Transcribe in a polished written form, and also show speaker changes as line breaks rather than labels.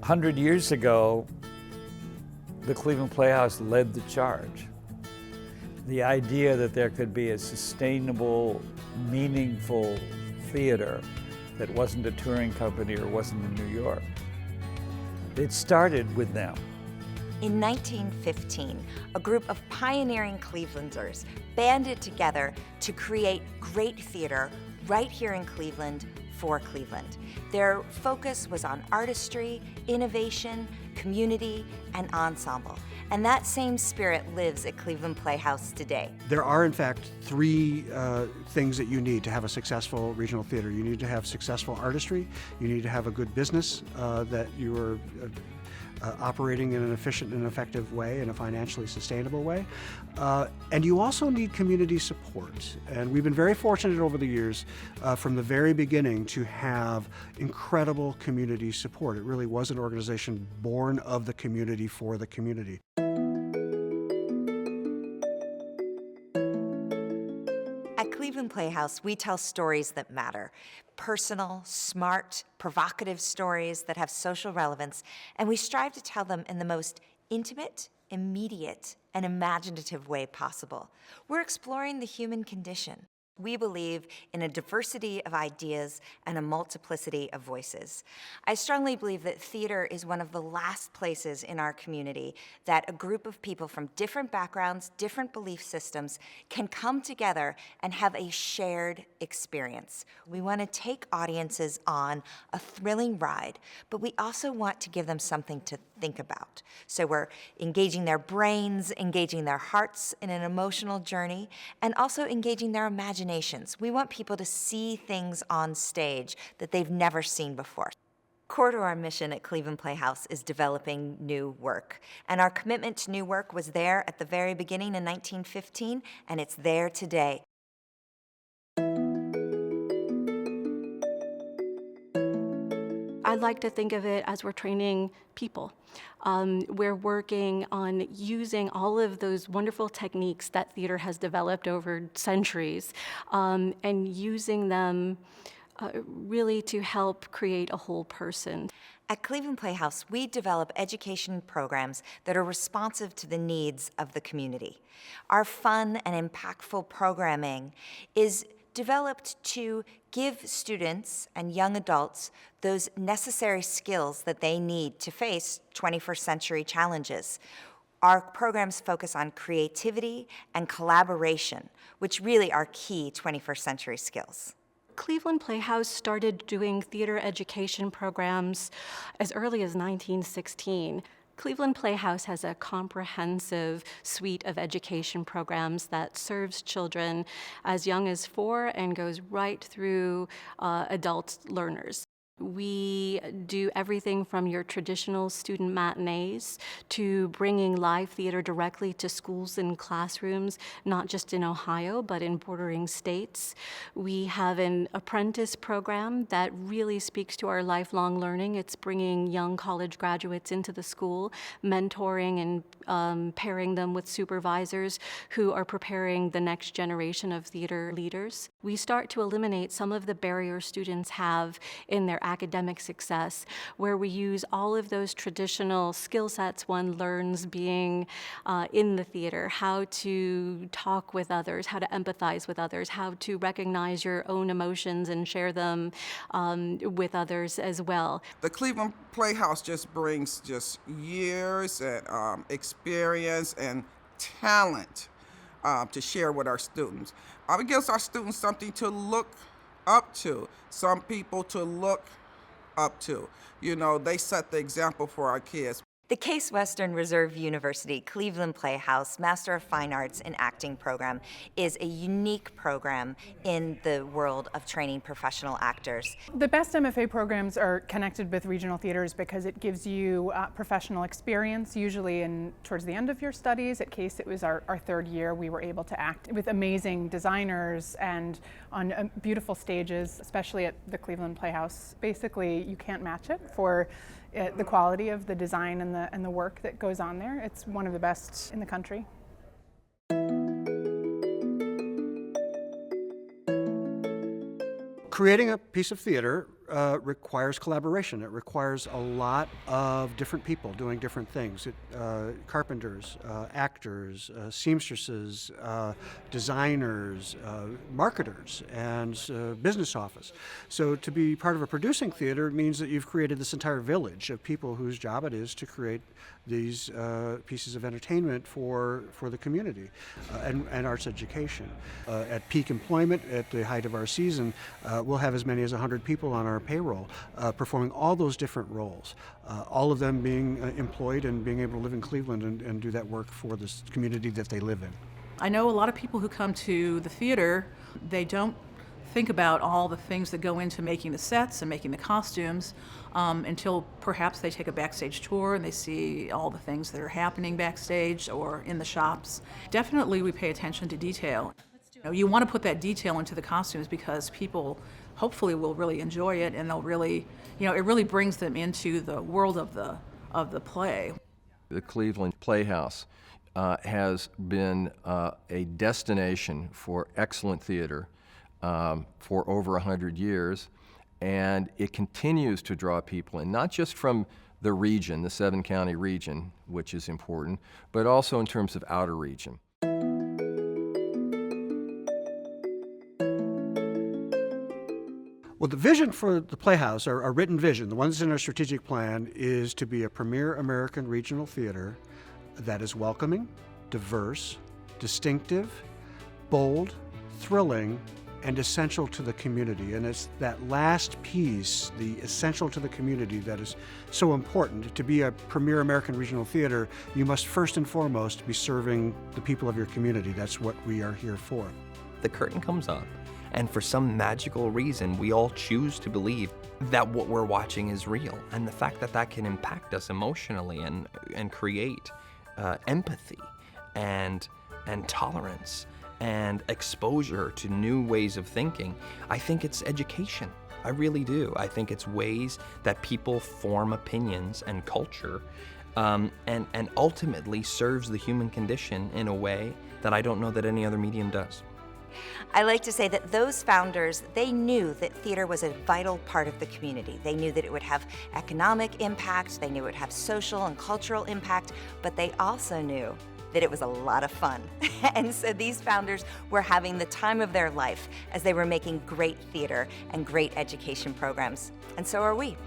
100 years ago, the Cleveland Playhouse led the charge. The idea that there could be a sustainable, meaningful theater that wasn't a touring company or wasn't in New York. It started with them.
In 1915, a group of pioneering Clevelanders banded together to create great theater right here in Cleveland for Cleveland. Their focus was on artistry, innovation, community, and ensemble. And that same spirit lives at Cleveland Playhouse today.
There are, in fact, three things that you need to have a successful regional theater. You need to have successful artistry, you need to have a good business that you are operating in an efficient and effective way, in a financially sustainable way. And you also need community support. And we've been very fortunate over the years from the very beginning to have incredible community support. It really was an organization born of the community for the community.
At Cleveland Playhouse, we tell stories that matter. Personal, smart, provocative stories that have social relevance, and we strive to tell them in the most intimate, immediate, and imaginative way possible. We're exploring the human condition. We believe in a diversity of ideas and a multiplicity of voices. I strongly believe that theater is one of the last places in our community that a group of people from different backgrounds, different belief systems can come together and have a shared experience. We want to take audiences on a thrilling ride, but we also want to give them something to think about. So we're engaging their brains, engaging their hearts in an emotional journey, and also engaging their imaginations. We want people to see things on stage that they've never seen before. Core to our mission at Cleveland Playhouse is developing new work. And our commitment to new work was there at the very beginning in 1915, and it's there today.
I like to think of it as we're training people. We're working on using all of those wonderful techniques that theater has developed over centuries and using them really to help create a whole person.
At Cleveland Playhouse, we develop education programs that are responsive to the needs of the community. Our fun and impactful programming is developed to give students and young adults those necessary skills that they need to face 21st century challenges. Our programs focus on creativity and collaboration, which really are key 21st century skills.
Cleveland Playhouse started doing theater education programs as early as 1916. Cleveland Playhouse has a comprehensive suite of education programs that serves children as young as 4 and goes right through adult learners. We do everything from your traditional student matinees to bringing live theater directly to schools and classrooms, not just in Ohio, but in bordering states. We have an apprentice program that really speaks to our lifelong learning. It's bringing young college graduates into the school, mentoring and pairing them with supervisors who are preparing the next generation of theater leaders. We start to eliminate some of the barriers students have in their academic success, where we use all of those traditional skill sets one learns being in the theater, how to talk with others, how to empathize with others, how to recognize your own emotions and share them with others as well.
The Cleveland Playhouse just brings just years and experience and talent to share with our students. It gives our students something to look up to, some people to look up to. You know, they set the example for our kids.
The Case Western Reserve University Cleveland Playhouse Master of Fine Arts in Acting program is a unique program in the world of training professional actors.
The best MFA programs are connected with regional theaters because it gives you professional experience, usually towards the end of your studies. At Case, it was our 3rd year. We were able to act with amazing designers and on beautiful stages, especially at the Cleveland Playhouse. Basically, you can't match it for the quality of the design and the work that goes on there. It's one of the best in the country.
Creating a piece of theater requires collaboration. It requires a lot of different people doing different things. Carpenters, actors, seamstresses, designers, marketers, and business office. So to be part of a producing theater means that you've created this entire village of people whose job it is to create these pieces of entertainment for the community and arts education. At peak employment, at the height of our season, we'll have as many as 100 people on our payroll performing all those different roles, all of them being employed and being able to live in Cleveland and do that work for this community that they live in.
I know a lot of people who come to the theater, they don't think about all the things that go into making the sets and making the costumes until perhaps they take a backstage tour and they see all the things that are happening backstage or in the shops. Definitely we pay attention to detail. You want to put that detail into the costumes because people hopefully will really enjoy it, and they'll really, it really brings them into the world of the play.
The Cleveland Playhouse has been a destination for excellent theater for over 100 years, and it continues to draw people in, not just from the region, the 7-county region, which is important, but also in terms of outer region.
Well, the vision for the Playhouse, our written vision, the ones in our strategic plan, is to be a premier American regional theater that is welcoming, diverse, distinctive, bold, thrilling, and essential to the community. And it's that last piece, the essential to the community, that is so important. To be a premier American regional theater, you must first and foremost be serving the people of your community. That's what we are here for.
The curtain comes up, and for some magical reason, we all choose to believe that what we're watching is real. And the fact that that can impact us emotionally and create empathy and tolerance and exposure to new ways of thinking, I think it's education. I really do. I think it's ways that people form opinions and culture and ultimately serves the human condition in a way that I don't know that any other medium does.
I like to say that those founders, they knew that theater was a vital part of the community. They knew that it would have economic impact, they knew it would have social and cultural impact, but they also knew that it was a lot of fun. And so these founders were having the time of their life as they were making great theater and great education programs. And so are we.